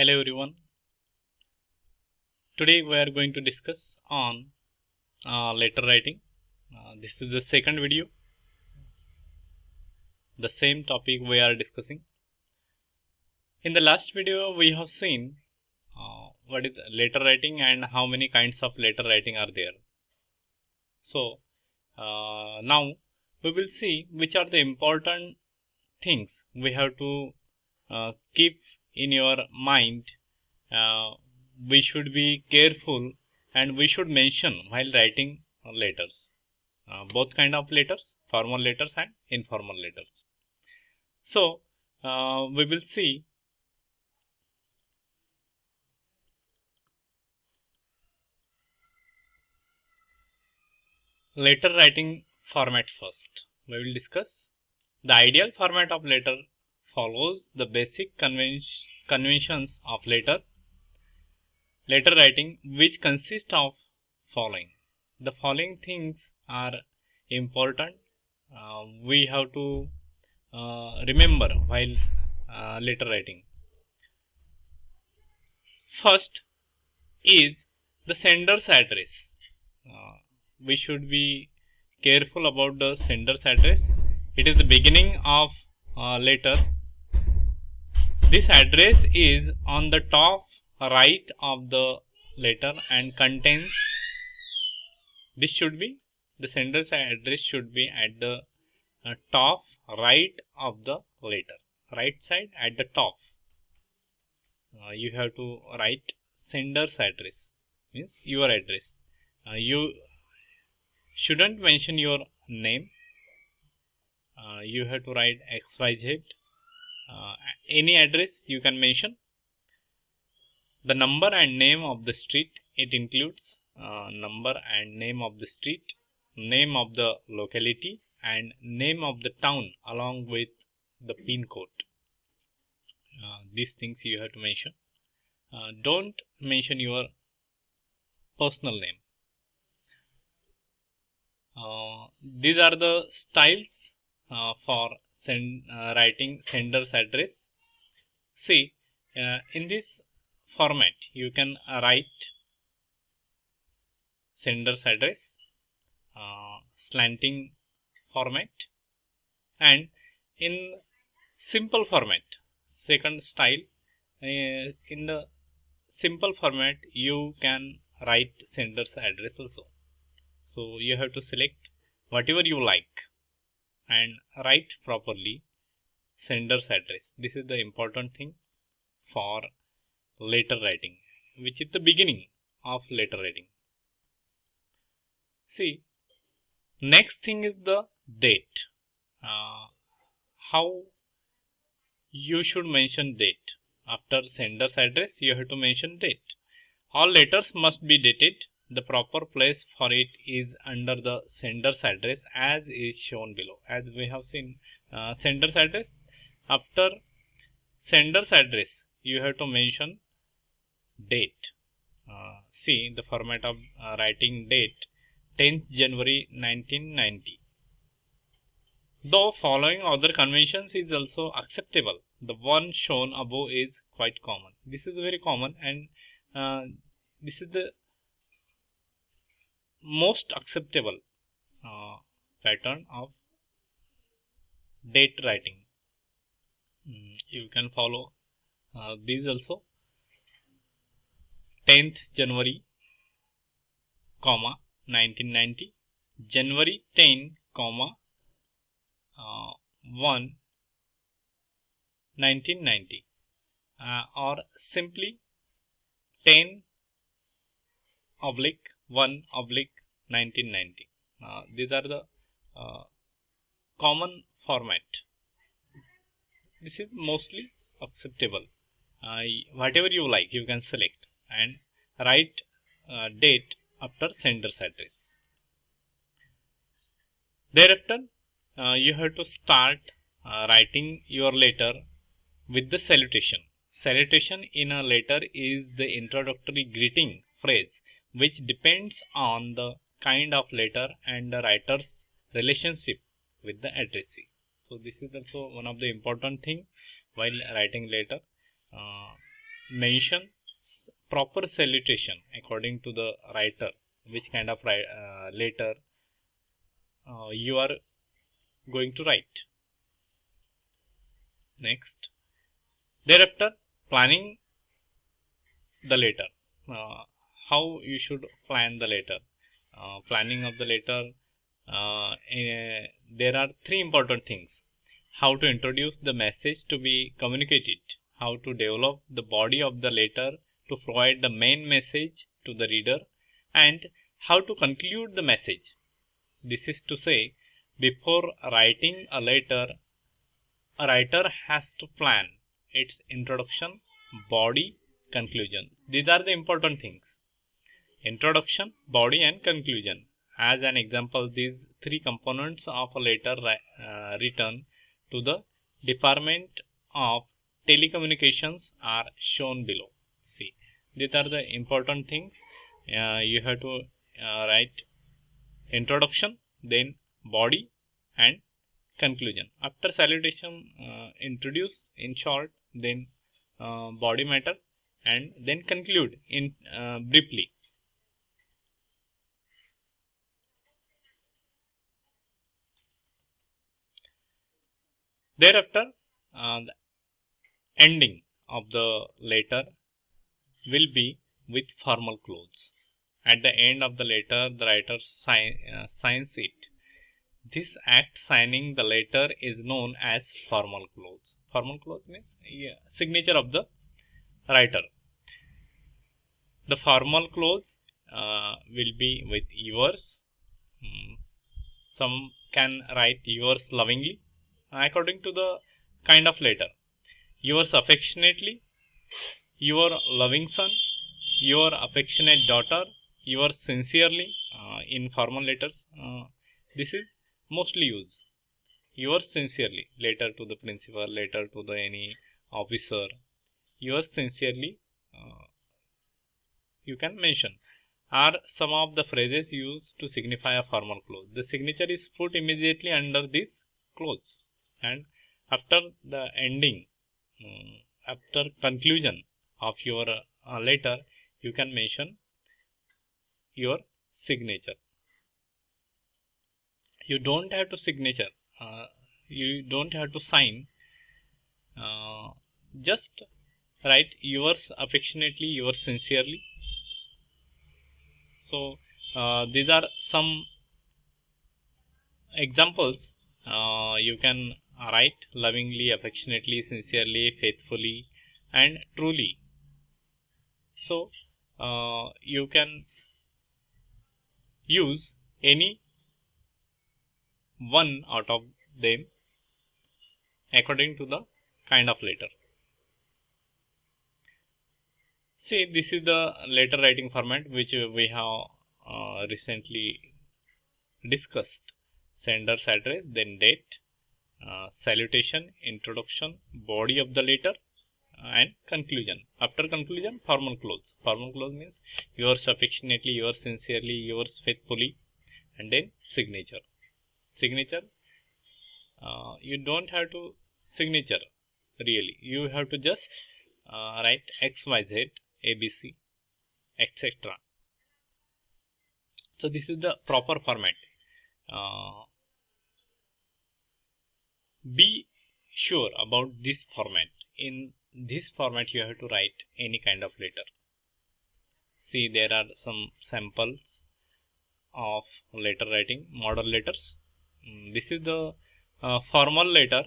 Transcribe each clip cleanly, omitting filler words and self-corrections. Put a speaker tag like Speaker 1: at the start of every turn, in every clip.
Speaker 1: Hello everyone. Today we are going to discuss on letter writing. This is the second video. The same topic we are discussing. In the last video we have seen what is letter writing and how many kinds of letter writing are there. So now we will see which are the important things we have to keep in your mind. Uh, we should be careful and we should mention while writing letters, both kind of letters, formal letters and informal letters. So we will see letter writing format first. We will discuss the ideal format of letter follows the basic conventions of letter writing, which consist of following. The following things are important. We have to remember while letter writing. First is the sender's address. Uh, we should be careful about the sender's address. It is the beginning of letter. This address is on the top right of the letter and contains. This should be the sender's address should be at the top right of the letter, right side at the top. You have to write sender's address, means your address. You shouldn't mention your name. You have to write XYZ. Any address you can mention. The number and name of the street, it includes number and name of the street, name of the locality and name of the town along with the pin code. These things you have to mention. Don't mention your personal name. These are the styles for writing sender's address. See, in this format you can write sender's address, slanting format, and in simple format, second style. In the simple format you can write sender's address also. So you have to select whatever you like and write properly sender's address. This is the important thing for letter writing, which is the beginning of letter writing. See, next thing is the date. How you should mention date. After sender's address you have to mention date. All letters must be dated. The proper place for it is under the sender's address as is shown below. As we have seen, sender's address, after sender's address you have to mention date. See the format of writing date, 10th January 1990. Though following other conventions is also acceptable, the one shown above is quite common. This is very common and this is the most acceptable pattern of date writing. You can follow these also. 10th January, 1990, January 10, 1, 1990, or simply 10 oblique 1 oblique 1990. These are the common format. This is mostly acceptable. Whatever you like you can select and write date after sender's address. Thereafter you have to start writing your letter with the salutation. Salutation in a letter is the introductory greeting phrase which depends on the kind of letter and the writer's relationship with the addressee. So this is also one of the important thing while writing letter. mention proper salutation according to the writer, which kind of letter you are going to write. Next, thereafter, planning the letter. How you should plan the letter. Planning of the letter, there are three important things: how to introduce the message to be communicated, how to develop the body of the letter to provide the main message to the reader, and how to conclude the message. This is to say, before writing a letter, a writer has to plan its introduction, body, conclusion. These are the important things: introduction, body, and conclusion. As an example, these three components of a letter written to the Department of Telecommunications are shown below. See, these are the important things. You have to write introduction, then body, and conclusion. After salutation, introduce in short, then body matter, and then conclude in briefly. Thereafter, the ending of the letter will be with formal clause. At the end of the letter, the writer signs it. This act signing the letter is known as formal clause. Formal clause means signature of the writer. The formal clause will be with yours. Some can write yours lovingly according to the kind of letter. Yours affectionately, your loving son, your affectionate daughter, yours sincerely. In formal letters, this is mostly used. Yours sincerely, letter to the principal, letter to the any officer. Yours sincerely, you can mention, are some of the phrases used to signify a formal clause. The signature is put immediately under this clause, and after the ending, after conclusion of your letter, you can mention your signature. You don't have to signature. You don't have to sign. Just write yours affectionately, yours sincerely. So these are some examples. You can write lovingly, affectionately, sincerely, faithfully, and truly. So you can use any one out of them according to the kind of letter. See, this is the letter writing format which we have recently discussed. Sender's address, then date, salutation, introduction, body of the letter, and conclusion. After conclusion, formal clause. Formal clause means yours affectionately, yours sincerely, yours faithfully, and then signature. Signature, you don't have to signature really. You have to just write XYZ, ABC, etc. So this is the proper format. Be sure about this format. In this format, you have to write any kind of letter. See, there are some samples of letter writing, model letters. This is the formal letter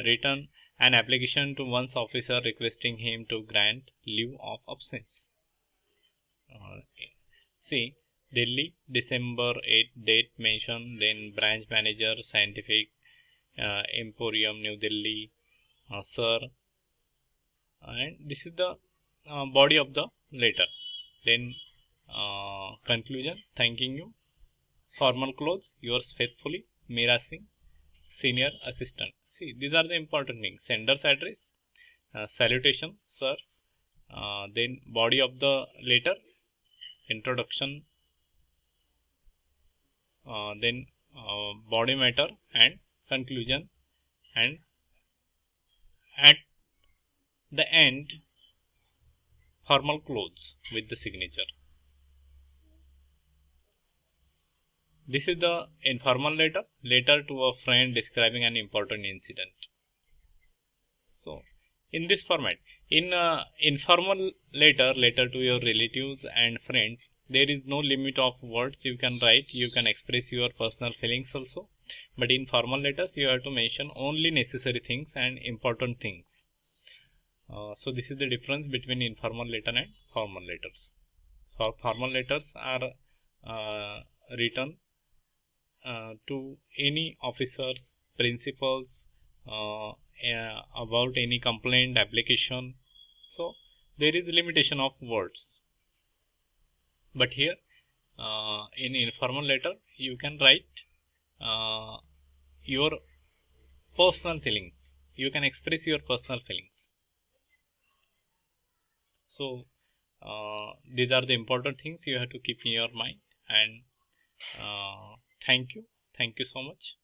Speaker 1: written an application to one's officer requesting him to grant leave of absence. See, Delhi, December 8, date mentioned, then branch manager, scientific Emporium, New Delhi, sir, and this is the body of the letter. Then conclusion, thanking you. Formal clause, yours faithfully, Meera Singh, senior assistant. See, these are the important things: sender's address, salutation, sir, then body of the letter, introduction, then body matter, and conclusion, and at the end formal clothes with the signature. This is the informal letter to a friend describing an important incident. So in this format, in informal letter to your relatives and friends, there is no limit of words you can write. You can express your personal feelings also, but in formal letters you have to mention only necessary things and important things. So this is the difference between informal letter and formal letters. So formal letters are written to any officers, principals, about any complaint application. So there is a limitation of words, but here in informal letter you can write your personal feelings. You can express your personal feelings. So these are the important things you have to keep in your mind. And thank you so much.